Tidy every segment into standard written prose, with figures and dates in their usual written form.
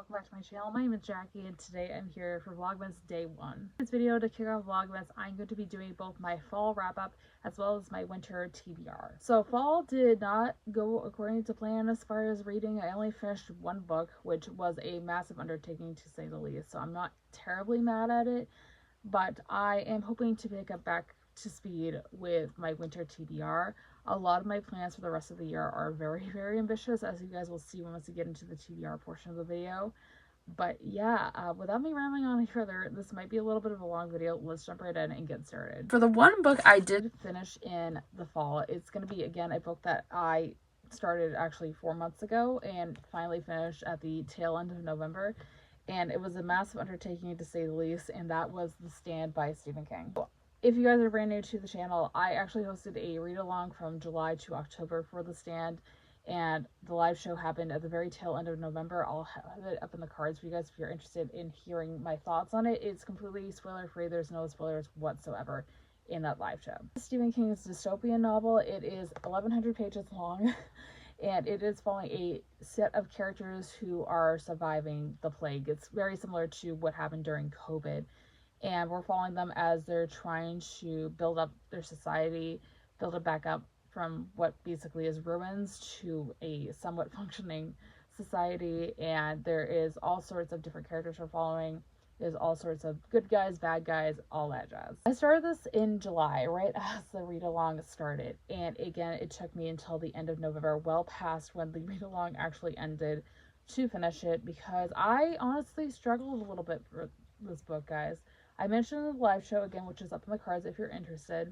welcome back to my channel. My name is Jackie and today I'm here for Vlogmas Day 1. In this video, to kick off Vlogmas, I'm going to be doing both my fall wrap-up as well as my winter TBR. So fall did not go according to plan as far as reading. I only finished one book, which was a massive undertaking to say the least, so I'm not terribly mad at it, but I am hoping to pick up back to speed with my winter TBR. A lot of my plans for the rest of the year are very, very ambitious, as you guys will see once we get into the TBR portion of the video. But yeah, without me rambling on any further, this might be a little bit of a long video. Let's jump right in and get started. For the one book I did finish in the fall, it's going to be, again, a book that I started actually 4 months ago and finally finished at the tail end of November. And it was a massive undertaking, to say the least, and that was The Stand by Stephen King. If you guys are brand new to the channel, I actually hosted a read-along from July to October for The Stand, and the live show happened at the very tail end of November. I'll have it up in the cards for you guys if you're interested in hearing my thoughts on it. It's completely spoiler-free. There's no spoilers whatsoever in that live show. Stephen King's dystopian novel. It is 1,100 pages long, and it is following a set of characters who are surviving the plague. It's very similar to what happened during COVID. And we're following them as they're trying to build up their society, build it back up from what basically is ruins to a somewhat functioning society. And there is all sorts of different characters we're following. There's all sorts of good guys, bad guys, all that jazz. I started this in July, right as the read-along started. And again, it took me until the end of November, well past when the read-along actually ended, to finish it, because I honestly struggled a little bit for this book, guys. I mentioned in the live show, again, which is up in the cards if you're interested,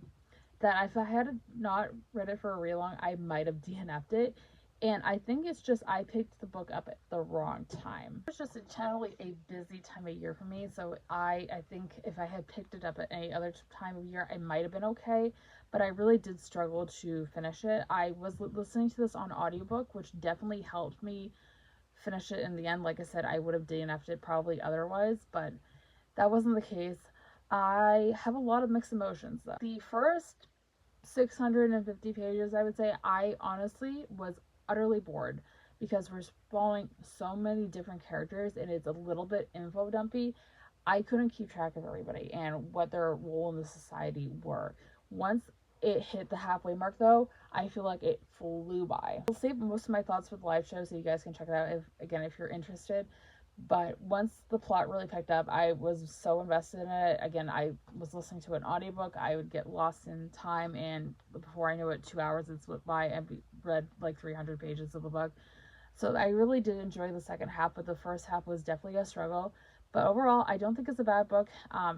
that if I had not read it for a read-along, I might have DNF'd it. And I think it's just I picked the book up at the wrong time. It's just generally a busy time of year for me, so I think if I had picked it up at any other time of year, I might have been okay, but I really did struggle to finish it. I was listening to this on audiobook, which definitely helped me finish it in the end. Like I said, I would have DNF'd it probably otherwise, but that wasn't the case. I have a lot of mixed emotions, though. The first 650 pages, I would say, I honestly was utterly bored because we're following so many different characters and it's a little bit info dumpy. I couldn't keep track of everybody and what their role in the society were. Once it hit the halfway mark, though, I feel like it flew by. I'll save most of my thoughts for the live show so you guys can check it out if you're interested. But once the plot really picked up, I was so invested in it. Again, I was listening to an audiobook. I would get lost in time, and before I knew it, 2 hours had slipped by and read like 300 pages of the book. So I really did enjoy the second half, but the first half was definitely a struggle. But overall, I don't think it's a bad book.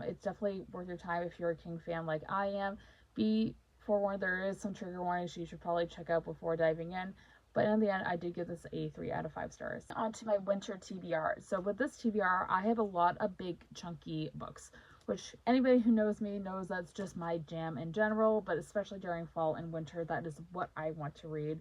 It's definitely worth your time if you're a King fan like I am. Be forewarned, there is some trigger warnings you should probably check out before diving in. But in the end, I did give this a 3 out of 5 stars. On to my winter TBR. So with this TBR, I have a lot of big, chunky books, which anybody who knows me knows that's just my jam in general, but especially during fall and winter, that is what I want to read.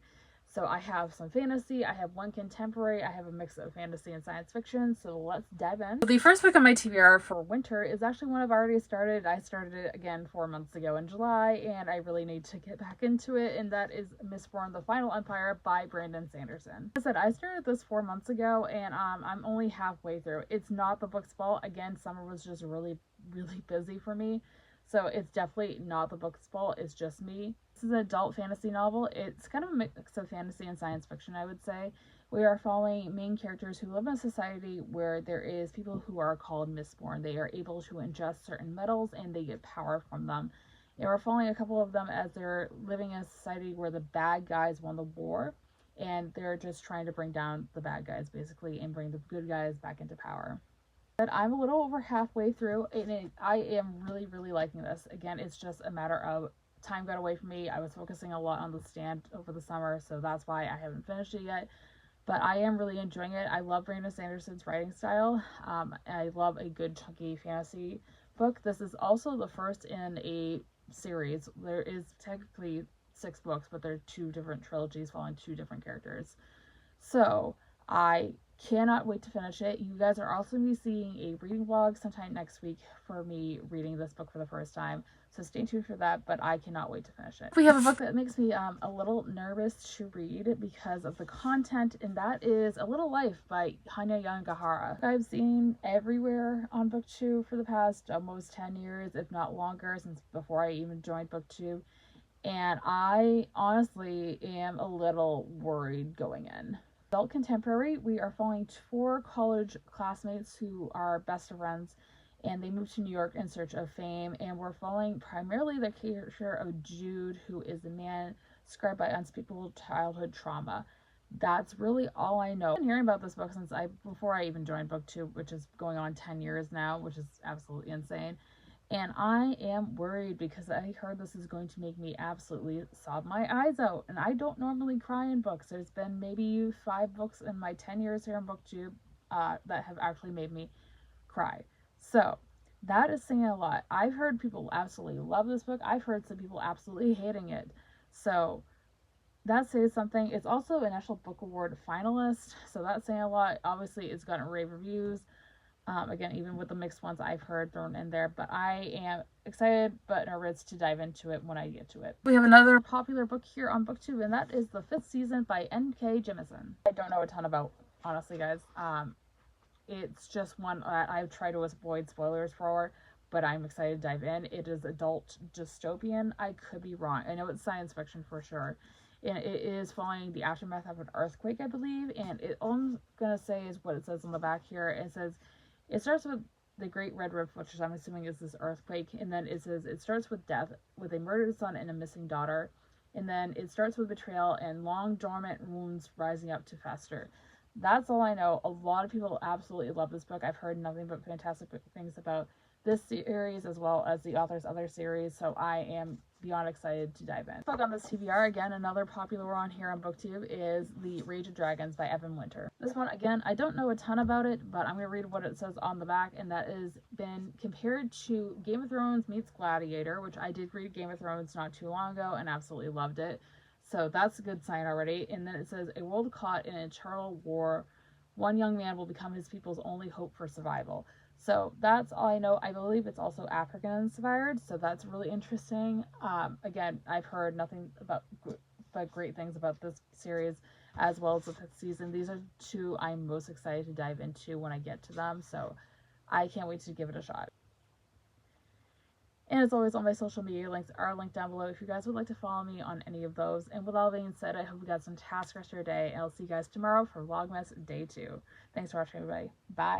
So I have some fantasy, I have one contemporary, I have a mix of fantasy and science fiction, so let's dive in. The first book on my TBR for winter is actually one I've already started. I started it again 4 months ago in July, and I really need to get back into it, and that is Mistborn: The Final Empire by Brandon Sanderson. Like I said, I started this 4 months ago, and I'm only halfway through. It's not the book's fault. Again, summer was just really, really busy for me. So it's definitely not the book's fault, it's just me. This is an adult fantasy novel. It's kind of a mix of fantasy and science fiction, I would say. We are following main characters who live in a society where there is people who are called Mistborn. They are able to ingest certain metals and they get power from them. And we're following a couple of them as they're living in a society where the bad guys won the war. And they're just trying to bring down the bad guys, basically, and bring the good guys back into power. But I'm a little over halfway through, and I am really, really liking this. Again, it's just a matter of time got away from me. I was focusing a lot on The Stand over the summer, so that's why I haven't finished it yet. But I am really enjoying it. I love Brandon Sanderson's writing style. I love a good chunky fantasy book. This is also the first in a series. There is technically 6 books, but they're 2 different trilogies following 2 different characters. So I Cannot wait to finish it. You guys are also going to be seeing a reading vlog sometime next week for me reading this book for the first time. So stay tuned for that, but I cannot wait to finish it. We have a book that makes me a little nervous to read because of the content, and that is A Little Life by Hanya Yangahara. I've seen everywhere on BookTube for the past almost 10 years, if not longer, since before I even joined BookTube. And I honestly am a little worried going in. Adult contemporary, we are following 4 college classmates who are best of friends, and they moved to New York in search of fame, and we're following primarily the character of Jude, who is a man scarred by unspeakable childhood trauma. That's really all I know. I've been hearing about this book since before I even joined BookTube, which is going on 10 years now, which is absolutely insane. And I am worried because I heard this is going to make me absolutely sob my eyes out. And I don't normally cry in books. There's been maybe 5 books in my 10 years here on BookTube that have actually made me cry. So that is saying a lot. I've heard people absolutely love this book. I've heard some people absolutely hating it. So that says something. It's also a National Book Award finalist. So that's saying a lot. Obviously, it's gotten rave reviews. Again, even with the mixed ones I've heard thrown in there, but I am excited but nervous to dive into it when I get to it. We have another popular book here on BookTube, and that is The Fifth Season by N.K. Jemisin. I don't know a ton about, honestly, guys. It's just one that I've tried to avoid spoilers for, but I'm excited to dive in. It is adult dystopian. I could be wrong. I know it's science fiction for sure. And it is following the aftermath of an earthquake, I believe. And all I'm going to say is what it says on the back here. It says, it starts with the Great Red Rift, which I'm assuming is this earthquake, and then it says it starts with death, with a murdered son and a missing daughter, and then it starts with betrayal and long dormant wounds rising up to fester. That's all I know. A lot of people absolutely love this book. I've heard nothing but fantastic things about this series as well as the author's other series, so I am beyond excited to dive in. Book on this TBR, again, another popular one here on BookTube, is The Rage of Dragons by Evan Winter. This one, again, I don't know a ton about it, but I'm going to read what it says on the back, and that is been compared to Game of Thrones meets Gladiator, which I did read Game of Thrones not too long ago and absolutely loved it. So that's a good sign already. And then it says, a world caught in an eternal war, one young man will become his people's only hope for survival. So that's all I know. I believe it's also African inspired, so that's really interesting. Again, I've heard nothing but great things about this series, as well as the 5th season. These are 2 I'm most excited to dive into when I get to them, so I can't wait to give it a shot. And as always, all my social media links are linked down below if you guys would like to follow me on any of those. And with all being said, I hope you guys have a fantastic rest of your day, and I'll see you guys tomorrow for Vlogmas Day 2. Thanks for watching, everybody. Bye.